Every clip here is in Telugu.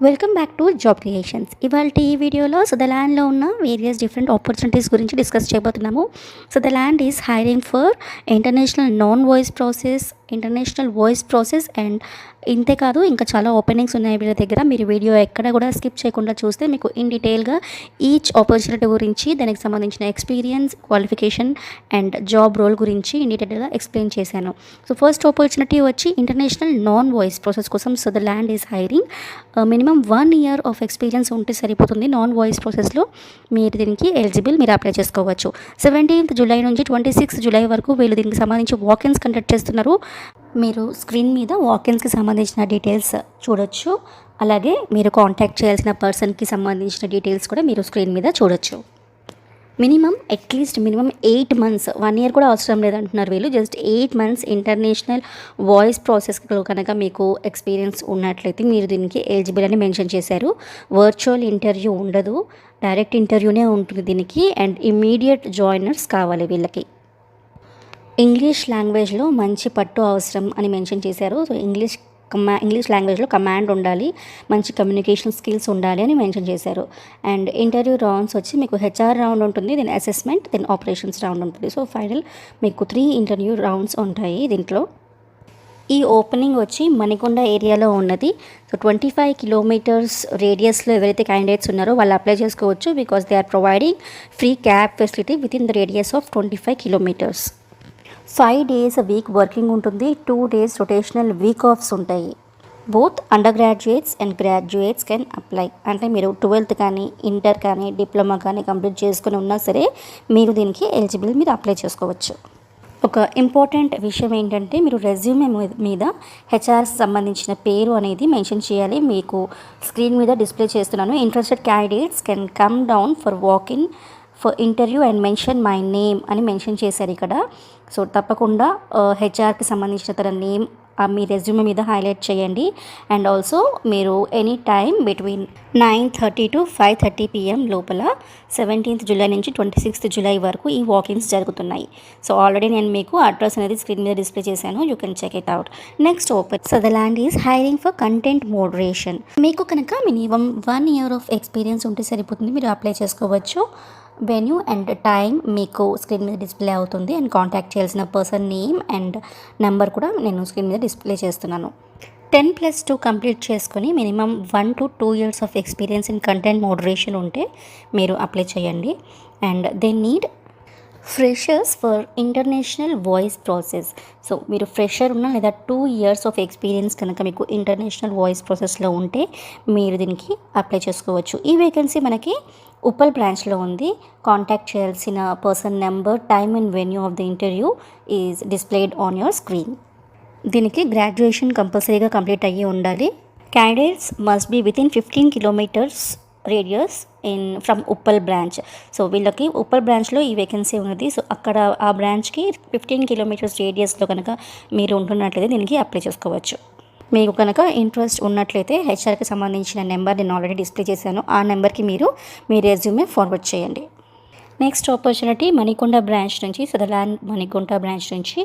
Welcome back to job creations. ఇవాళ ఈ వీడియోలో సుదలాండ్లో ఉన్న వేరియస్ డిఫరెంట్ ఆపర్చునిటీస్ గురించి డిస్కస్ చేయబోతున్నాము. Sutherland is hiring for international non voice process, international voice process and ఇంతే కాదు ఇంకా చాలా ఓపెనింగ్స్ ఉన్నాయి వీళ్ళ దగ్గర. మీరు వీడియో ఎక్కడ కూడా స్కిప్ చేయకుండా చూస్తే మీకు ఇన్ డీటెయిల్గా ఈచ్ ఆపర్చునిటీ గురించి, దానికి సంబంధించిన experience, qualification and job role గురించి ఇన్ డీటెయిల్గా ఎక్స్ప్లెయిన్ చేశాను. సో ఫస్ట్ ఆపర్చునిటీ వచ్చి ఇంటర్నేషనల్ నాన్ వాయిస్ ప్రాసెస్ కోసం Sutherland is hiring. Minimum 1 year of experience ఉంటే సరిపోతుంది. నాన్ వాయిస్ ప్రాసెస్లో మీరు దీనికి ఎలిజిబుల్, మీరు అప్లై చేసుకోవచ్చు. 17th July నుంచి 26th July వరకు వీళ్ళు దీనికి సంబంధించి వాకిన్స్ కండక్ట్ చేస్తున్నారు. మీరు స్క్రీన్ మీద వాకిన్స్కి సంబంధించిన డీటెయిల్స్ చూడొచ్చు. అలాగే మీరు కాంటాక్ట్ చేయాల్సిన పర్సన్కి సంబంధించిన డీటెయిల్స్ కూడా మీరు స్క్రీన్ మీద చూడొచ్చు. అట్లీస్ట్ మినిమం 8 months, 1 year కూడా అవసరం లేదంటున్నారు వీళ్ళు. జస్ట్ 8 months ఇంటర్నేషనల్ వాయిస్ ప్రాసెస్లో కనుక మీకు ఎక్స్పీరియన్స్ ఉన్నట్లయితే మీరు దీనికి ఎలిజిబుల్ అని మెన్షన్ చేశారు. వర్చువల్ ఇంటర్వ్యూ ఉండదు, డైరెక్ట్ ఇంటర్వ్యూనే ఉంటుంది దీనికి. అండ్ ఇమ్మీడియట్ జాయినర్స్ కావాలి వీళ్ళకి. ఇంగ్లీష్ లాంగ్వేజ్లో మంచి పట్టు అవసరం అని మెన్షన్ చేశారు. సో ఇంగ్లీష్ లాంగ్వేజ్లో కమాండ్ ఉండాలి, మంచి కమ్యూనికేషన్ స్కిల్స్ ఉండాలి అని మెన్షన్ చేశారు. అండ్ ఇంటర్వ్యూ రౌండ్స్ వచ్చి మీకు హెచ్ఆర్ రౌండ్ ఉంటుంది, then assessment, then operations round ఉంటుంది. సో ఫైనల్ మీకు 3 ఇంటర్వ్యూ రౌండ్స్ ఉంటాయి దీంట్లో. ఈ ఓపెనింగ్ వచ్చి మణికొండ ఏరియాలో ఉన్నది. సో 25 kilometers రేడియస్లో ఎవరైతే క్యాండిడేట్స్ ఉన్నారో వాళ్ళు అప్లై చేసుకోవచ్చు. Because they are providing free cab facility within the radius of 25 kilometers. 5 days a week working ఉంటుంది, 2 days రొటేషనల్ వీక్ ఆఫ్స్ ఉంటాయి. Both undergraduates and graduates can apply. అంటే మీరు 12th కానీ, ఇంటర్ కానీ, డిప్లొమా కానీ కంప్లీట్ చేసుకుని ఉన్నా సరే మీరు దీనికి ఎలిజిబుల్, మీరు అప్లై చేసుకోవచ్చు. ఒక ఇంపార్టెంట్ విషయం ఏంటంటే మీరు రెజ్యూమే మీద హెచ్ఆర్ సంబంధించిన పేరు అనేది మెన్షన్ చేయాలి. మీకు స్క్రీన్ మీద డిస్ప్లే చేస్తున్నాను. Interested candidates can come down for walk-in for interview and mention my name అని మెన్షన్ చేశారు ఇక్కడ. సో తప్పకుండా హెచ్ఆర్కి సంబంధించిన తన నేమ్ మీ రెజ్యూమే మీద హైలైట్ చేయండి. అండ్ ఆల్సో మీరు any time between 9:30 to 5:30 PM లోపల 17th July నుంచి 26th July వరకు ఈ వాకిన్స్ జరుగుతున్నాయి. సో ఆల్రెడీ నేను మీకు అడ్రస్ అనేది స్క్రీన్ మీద డిస్ప్లే చేశాను, you can check it out. Next Sutherland is hiring for content moderation. మీకు కనుక మినిమం 1 year ఆఫ్ ఎక్స్పీరియన్స్ ఉంటే సరిపోతుంది, మీరు అప్లై చేసుకోవచ్చు. వెన్యూ అండ్ టైం మీకు స్క్రీన్ మీద డిస్ప్లే అవుతుంది. అండ్ కాంటాక్ట్ చేయాల్సిన పర్సన్ నేమ్ అండ్ నెంబర్ కూడా నేను స్క్రీన్ మీద డిస్ప్లే చేస్తున్నాను. 10+2 కంప్లీట్ చేసుకొని minimum 1 to 2 years of experience in content moderation ఉంటే మీరు అప్లై చేయండి. And they need freshers for international voice process. So మీరు ఫ్రెషర్ ఉన్న లేదా 2 years ఆఫ్ ఎక్స్పీరియన్స్ కనుక మీకు ఇంటర్నేషనల్ వాయిస్ ప్రాసెస్లో ఉంటే మీరు దీనికి అప్లై చేసుకోవచ్చు. ఈ వేకెన్సీ మనకి ఉప్పల్ బ్రాంచ్లో ఉంది. కాంటాక్ట్ చేయాల్సిన person number, time and venue of the interview is displayed on your screen. దీనికి గ్రాడ్యుయేషన్ కంపల్సరీగా కంప్లీట్ అయ్యి ఉండాలి. Candidates must be within 15 kilometers radius from Uppal branch. So వీళ్ళకి ఉప్పల్ బ్రాంచ్లో ఈ వేకెన్సీ ఉన్నది. సో అక్కడ ఆ బ్రాంచ్కి 15 kilometers రేడియస్లో కనుక మీరు ఉంటున్నట్లయితే దీనికి అప్లై చేసుకోవచ్చు. మీకు కనుక ఇంట్రెస్ట్ ఉన్నట్లయితే హెచ్ఆర్కి సంబంధించిన నెంబర్ నేను ఆల్రెడీ డిస్ప్లే చేశాను, ఆ నెంబర్కి మీరు మీ రెజ్యూమే ఫార్వర్డ్ చేయండి. నెక్స్ట్ ఆపర్చునిటీ మణికొండ బ్రాంచ్ నుంచి, సుదలాండ్ మణికొండ బ్రాంచ్ నుంచి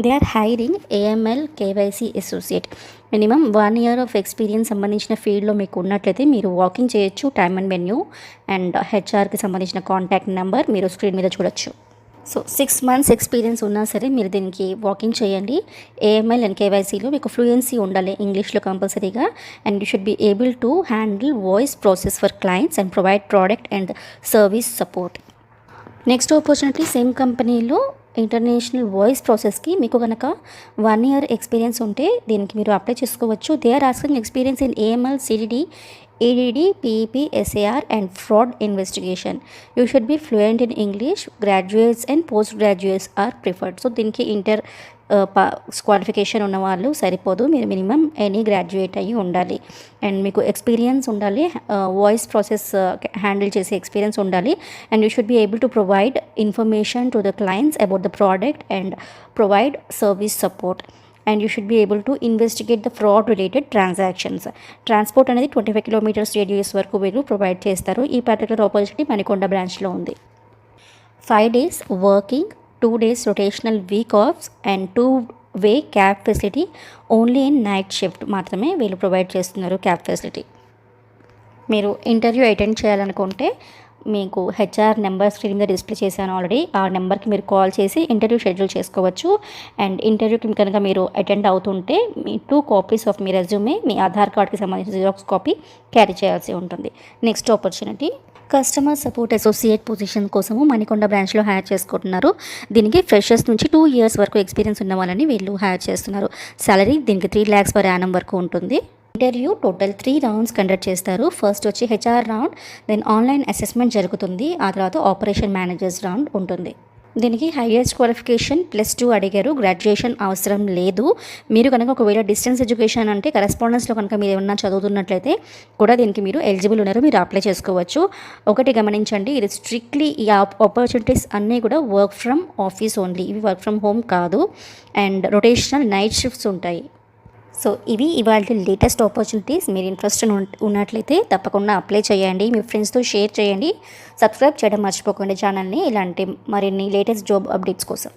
they are hiring AML KYC associate. Minimum 1 year of experience సంబంధించిన ఫీల్డ్లో మీకు ఉన్నట్లయితే మీరు వాకింగ్ చేయొచ్చు. టైమ్ అండ్ వెన్యూ అండ్ హెచ్ఆర్కి సంబంధించిన కాంటాక్ట్ నెంబర్ మీరు స్క్రీన్ మీద చూడొచ్చు. సో 6 months ఎక్స్పీరియన్స్ ఉన్నా సరే మీరు దీనికి వాకింగ్ చేయండి. AML అండ్ KYCలో మీకు ఫ్లూయెన్సీ ఉండాలి ఇంగ్లీష్లో కంపల్సరీగా. And you should be able to handle voice process for clients and provide product and service support. Next opportunity same కంపెనీలో ఇంటర్నేషనల్ వాయిస్ ప్రాసెస్కి మీకు కనుక 1 year ఎక్స్పీరియన్స్ ఉంటే దీనికి మీరు అప్లై చేసుకోవచ్చు. They are asking experience in AML, CDD, ADD, PEP, SAR and fraud investigation. You should be fluent in English. Graduates and postgraduates are preferred. So దీనికి ఇంటర్ క్వాలిఫికేషన్ ఉన్న వాళ్ళు సరిపోదు, మీరు మినిమం ఎనీ గ్రాడ్యుయేట్ అయ్యి ఉండాలి. అండ్ మీకు ఎక్స్పీరియన్స్ ఉండాలి, వాయిస్ ప్రాసెస్ హ్యాండిల్ చేసే ఎక్స్పీరియన్స్ ఉండాలి. And you should be able to provide information to the clients about the product and provide service support. And you should be able to investigate the fraud related transactions. Transport అనేది 25 kilometers రేడియస్ వరకు వీళ్ళు ప్రొవైడ్ చేస్తారు. ఈ పర్టికులర్ ఆపర్చునిటీ మణికొండ బ్రాంచ్లో ఉంది. 5 days working, 2 days rotational week offs and 2-way cab facility. Only in night shift మాత్రమే వీళ్ళు ప్రొవైడ్ చేస్తున్నారు క్యాబ్ ఫెసిలిటీ. మీరు ఇంటర్వ్యూ అటెండ్ చేయాలనుకుంటే మీకు హెచ్ఆర్ నెంబర్ స్క్రీన్ మీద డిస్ప్లే చేశాను ఆల్రెడీ. ఆ నెంబర్కి మీరు కాల్ చేసి ఇంటర్వ్యూ షెడ్యూల్ చేసుకోవచ్చు. అండ్ ఇంటర్వ్యూకి కనుక మీరు అటెండ్ అవుతుంటే మీ 2 కాపీస్ ఆఫ్ మీ రెజ్యూమే, మీ ఆధార్ కార్డ్కి సంబంధించిన జిరాక్స్ కాపీ క్యారీ చేయాల్సి ఉంటుంది. Next opportunity customer support associate position కోసము మణికొండ బ్రాంచ్లో హైర్ చేసుకుంటున్నారు. దీనికి ఫ్రెషర్స్ నుంచి 2 ఇయర్స్ వరకు ఎక్స్పీరియన్స్ ఉన్న వాళ్ళని వీళ్ళు హైర్ చేస్తున్నారు. సాలరీ దీనికి 3 lakhs per annum వరకు ఉంటుంది. ఇంటర్వ్యూ టోటల్ 3 rounds కండక్ట్ చేస్తారు. ఫస్ట్ వచ్చి HR round, then online assessment జరుగుతుంది. ఆ తర్వాత ఆపరేషన్ మేనేజర్స్ రౌండ్ ఉంటుంది. దీనికి హైయెస్ట్ క్వాలిఫికేషన్ +2 అడిగారు. గ్రాడ్యుయేషన్ అవసరం లేదు. మీరు కనుక ఒకవేళ డిస్టెన్స్ ఎడ్యుకేషన్ అంటే కరెస్పాండెన్స్లో కనుక మీరు ఏమన్నా చదువుతున్నట్లయితే కూడా దీనికి మీరు ఎలిజిబుల్ ఉన్నారు, మీరు అప్లై చేసుకోవచ్చు. ఒకటి గమనించండి, ఇది స్ట్రిక్ట్లీ ఈ ఆపర్చునిటీస్ అన్నీ కూడా వర్క్ ఫ్రమ్ ఆఫీస్ ఓన్లీ, ఇవి వర్క్ ఫ్రమ్ హోమ్ కాదు. అండ్ రొటేషనల్ నైట్ షిఫ్ట్స్ ఉంటాయి. సో ఇవి ఇవాళ లేటెస్ట్ ఆపర్చునిటీస్. మీరు ఇంట్రెస్ట్ ఉన్నట్లయితే తప్పకుండా అప్లై చేయండి, మీ ఫ్రెండ్స్తో షేర్ చేయండి. సబ్స్క్రైబ్ చేయడం మర్చిపోకండి ఛానల్ని, ఇలాంటి మరిన్ని లేటెస్ట్ జాబ్ అప్డేట్స్ కోసం.